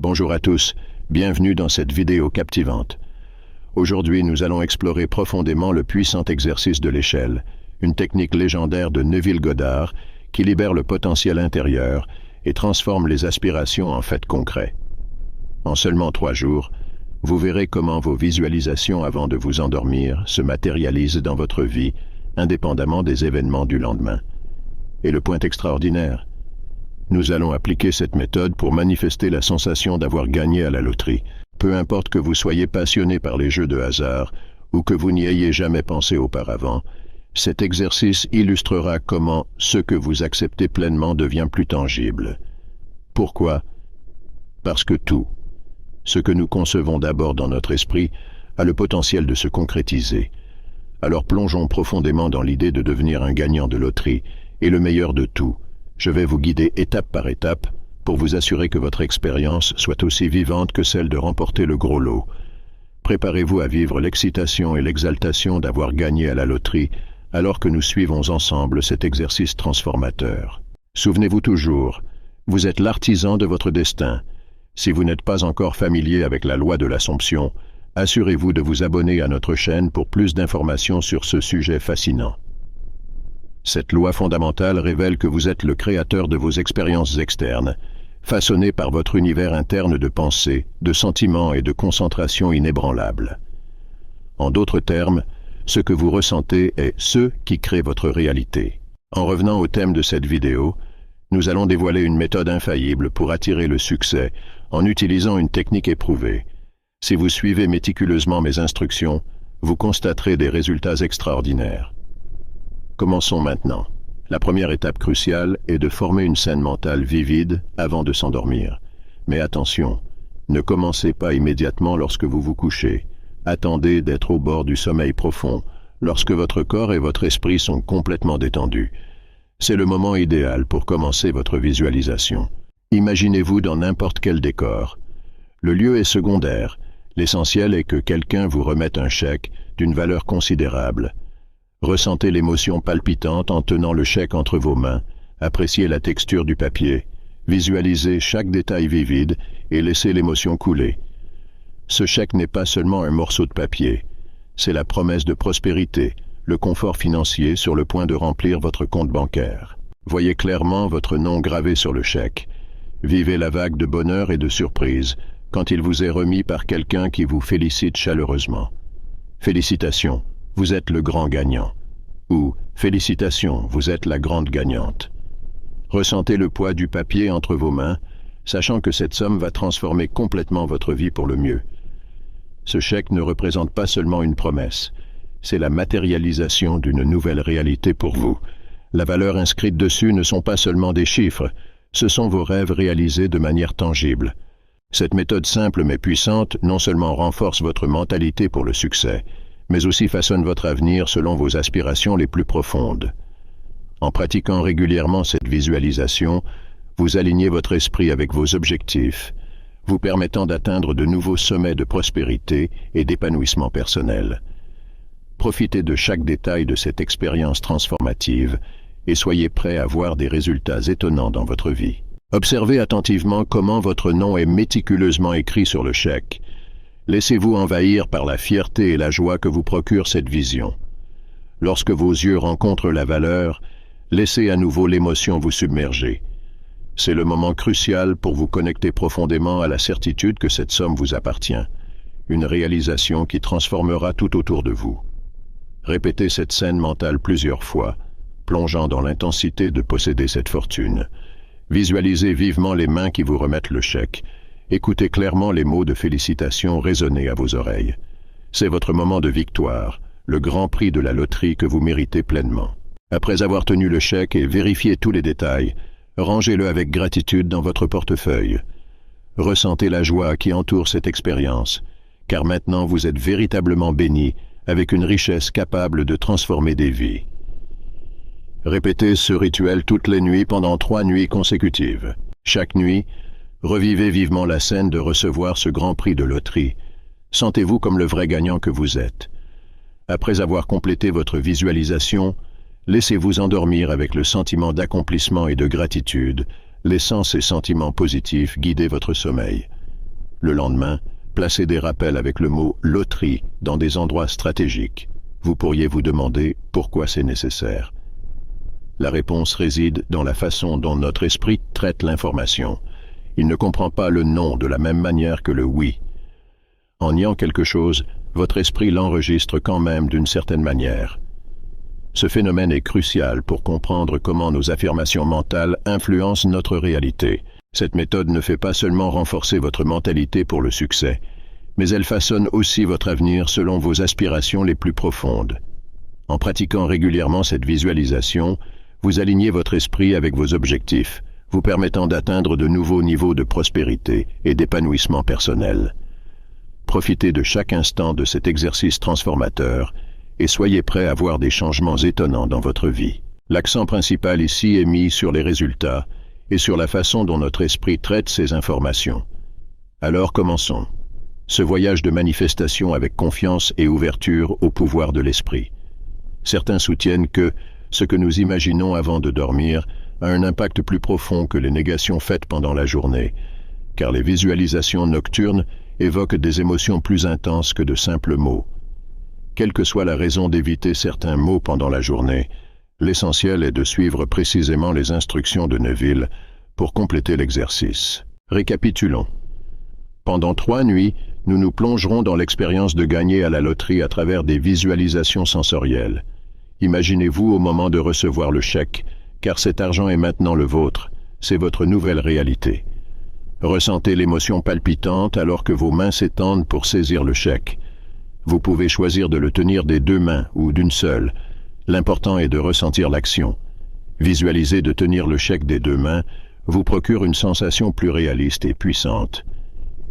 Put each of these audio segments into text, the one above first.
Bonjour à tous, bienvenue dans cette vidéo captivante. Aujourd'hui, nous allons explorer profondément le puissant exercice de l'échelle, une technique légendaire de Neville Goddard qui libère le potentiel intérieur et transforme les aspirations en faits concrets. En seulement 3 jours, vous verrez comment vos visualisations avant de vous endormir se matérialisent dans votre vie, indépendamment des événements du lendemain. Et le point extraordinaire, nous allons appliquer cette méthode pour manifester la sensation d'avoir gagné à la loterie. Peu importe que vous soyez passionné par les jeux de hasard ou que vous n'y ayez jamais pensé auparavant, cet exercice illustrera comment ce que vous acceptez pleinement devient plus tangible. Pourquoi? Parce que tout, ce que nous concevons d'abord dans notre esprit, a le potentiel de se concrétiser. Alors plongeons profondément dans l'idée de devenir un gagnant de loterie, et le meilleur de tout, je vais vous guider étape par étape pour vous assurer que votre expérience soit aussi vivante que celle de remporter le gros lot. Préparez-vous à vivre l'excitation et l'exaltation d'avoir gagné à la loterie alors que nous suivons ensemble cet exercice transformateur. Souvenez-vous toujours, vous êtes l'artisan de votre destin. Si vous n'êtes pas encore familier avec la loi de l'Assomption, assurez-vous de vous abonner à notre chaîne pour plus d'informations sur ce sujet fascinant. Cette loi fondamentale révèle que vous êtes le créateur de vos expériences externes, façonnées par votre univers interne de pensée, de sentiments et de concentration inébranlables. En d'autres termes, ce que vous ressentez est ce qui crée votre réalité. En revenant au thème de cette vidéo, nous allons dévoiler une méthode infaillible pour attirer le succès en utilisant une technique éprouvée. Si vous suivez méticuleusement mes instructions, vous constaterez des résultats extraordinaires. Commençons maintenant. La première étape cruciale est de former une scène mentale vivide avant de s'endormir. Mais attention, ne commencez pas immédiatement lorsque vous vous couchez. Attendez d'être au bord du sommeil profond, lorsque votre corps et votre esprit sont complètement détendus. C'est le moment idéal pour commencer votre visualisation. Imaginez-vous dans n'importe quel décor. Le lieu est secondaire. L'essentiel est que quelqu'un vous remette un chèque d'une valeur considérable. Ressentez l'émotion palpitante en tenant le chèque entre vos mains, appréciez la texture du papier, visualisez chaque détail vivide et laissez l'émotion couler. Ce chèque n'est pas seulement un morceau de papier, c'est la promesse de prospérité, le confort financier sur le point de remplir votre compte bancaire. Voyez clairement votre nom gravé sur le chèque. Vivez la vague de bonheur et de surprise quand il vous est remis par quelqu'un qui vous félicite chaleureusement. Félicitations, vous êtes le grand gagnant. Ou félicitations, vous êtes la grande gagnante. Ressentez le poids du papier entre vos mains, sachant que cette somme va transformer complètement votre vie pour le mieux. Ce chèque ne représente pas seulement une promesse, c'est la matérialisation d'une nouvelle réalité pour vous. La valeur inscrite dessus ne sont pas seulement des chiffres, ce sont vos rêves réalisés de manière tangible. Cette méthode simple mais puissante non seulement renforce votre mentalité pour le succès, mais aussi façonne votre avenir selon vos aspirations les plus profondes. En pratiquant régulièrement cette visualisation, vous alignez votre esprit avec vos objectifs, vous permettant d'atteindre de nouveaux sommets de prospérité et d'épanouissement personnel. Profitez de chaque détail de cette expérience transformative et soyez prêts à voir des résultats étonnants dans votre vie. Observez attentivement comment votre nom est méticuleusement écrit sur le chèque. Laissez-vous envahir par la fierté et la joie que vous procure cette vision. Lorsque vos yeux rencontrent la valeur, laissez à nouveau l'émotion vous submerger. C'est le moment crucial pour vous connecter profondément à la certitude que cette somme vous appartient, une réalisation qui transformera tout autour de vous. Répétez cette scène mentale plusieurs fois, plongeant dans l'intensité de posséder cette fortune. Visualisez vivement les mains qui vous remettent le chèque. Écoutez clairement les mots de félicitations résonner à vos oreilles. C'est votre moment de victoire, le grand prix de la loterie que vous méritez pleinement. Après avoir tenu le chèque et vérifié tous les détails, rangez-le avec gratitude dans votre portefeuille. Ressentez la joie qui entoure cette expérience, car maintenant vous êtes véritablement béni avec une richesse capable de transformer des vies. Répétez ce rituel toutes les nuits pendant 3 nuits consécutives. Chaque nuit, revivez vivement la scène de recevoir ce grand prix de loterie. Sentez-vous comme le vrai gagnant que vous êtes. Après avoir complété votre visualisation, laissez-vous endormir avec le sentiment d'accomplissement et de gratitude, laissant ces sentiments positifs guider votre sommeil. Le lendemain, placez des rappels avec le mot « loterie » dans des endroits stratégiques. Vous pourriez vous demander pourquoi c'est nécessaire. La réponse réside dans la façon dont notre esprit traite l'information. Il ne comprend pas le non de la même manière que le oui. En niant quelque chose, votre esprit l'enregistre quand même d'une certaine manière. Ce phénomène est crucial pour comprendre comment nos affirmations mentales influencent notre réalité. Cette méthode ne fait pas seulement renforcer votre mentalité pour le succès, mais elle façonne aussi votre avenir selon vos aspirations les plus profondes. En pratiquant régulièrement cette visualisation, vous alignez votre esprit avec vos objectifs, vous permettant d'atteindre de nouveaux niveaux de prospérité et d'épanouissement personnel. Profitez de chaque instant de cet exercice transformateur et soyez prêt à voir des changements étonnants dans votre vie. L'accent principal ici est mis sur les résultats et sur la façon dont notre esprit traite ces informations. Alors commençons. Ce voyage de manifestation avec confiance et ouverture au pouvoir de l'esprit. Certains soutiennent que ce que nous imaginons avant de dormir a un impact plus profond que les négations faites pendant la journée, car les visualisations nocturnes évoquent des émotions plus intenses que de simples mots. Quelle que soit la raison d'éviter certains mots pendant la journée, l'essentiel est de suivre précisément les instructions de Neville pour compléter l'exercice. Récapitulons. Pendant 3 nuits, nous nous plongerons dans l'expérience de gagner à la loterie à travers des visualisations sensorielles. Imaginez-vous au moment de recevoir le chèque, car cet argent est maintenant le vôtre, c'est votre nouvelle réalité. Ressentez l'émotion palpitante alors que vos mains s'étendent pour saisir le chèque. Vous pouvez choisir de le tenir des 2 mains ou d'une seule. L'important est de ressentir l'action. Visualiser de tenir le chèque des 2 mains vous procure une sensation plus réaliste et puissante.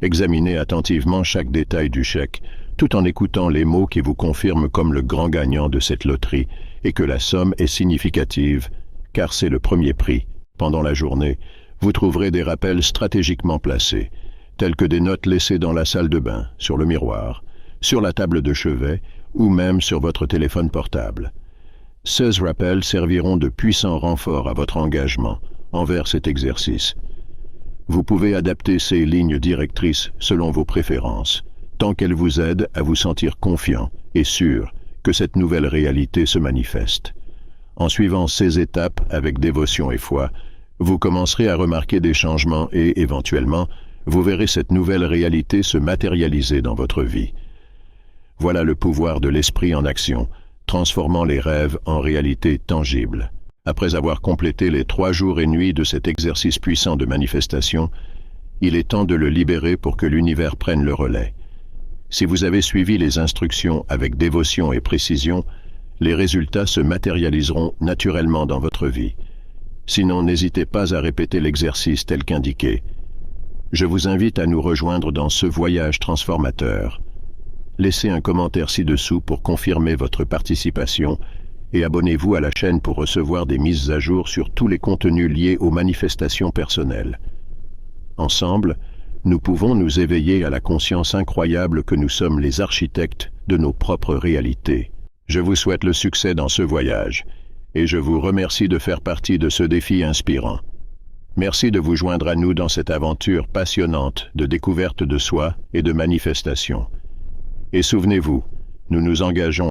Examinez attentivement chaque détail du chèque, tout en écoutant les mots qui vous confirment comme le grand gagnant de cette loterie et que la somme est significative, car c'est le premier prix. Pendant la journée, vous trouverez des rappels stratégiquement placés, tels que des notes laissées dans la salle de bain, sur le miroir, sur la table de chevet ou même sur votre téléphone portable. Ces rappels serviront de puissants renforts à votre engagement envers cet exercice. Vous pouvez adapter ces lignes directrices selon vos préférences, tant qu'elles vous aident à vous sentir confiant et sûr que cette nouvelle réalité se manifeste. En suivant ces étapes avec dévotion et foi, vous commencerez à remarquer des changements et, éventuellement, vous verrez cette nouvelle réalité se matérialiser dans votre vie. Voilà le pouvoir de l'esprit en action, transformant les rêves en réalité tangible. Après avoir complété les 3 jours et nuits de cet exercice puissant de manifestation, il est temps de le libérer pour que l'univers prenne le relais. Si vous avez suivi les instructions avec dévotion et précision, les résultats se matérialiseront naturellement dans votre vie. Sinon, n'hésitez pas à répéter l'exercice tel qu'indiqué. Je vous invite à nous rejoindre dans ce voyage transformateur. Laissez un commentaire ci-dessous pour confirmer votre participation et abonnez-vous à la chaîne pour recevoir des mises à jour sur tous les contenus liés aux manifestations personnelles. Ensemble, nous pouvons nous éveiller à la conscience incroyable que nous sommes les architectes de nos propres réalités. Je vous souhaite le succès dans ce voyage, et je vous remercie de faire partie de ce défi inspirant. Merci de vous joindre à nous dans cette aventure passionnante de découverte de soi et de manifestation. Et souvenez-vous, nous nous engageons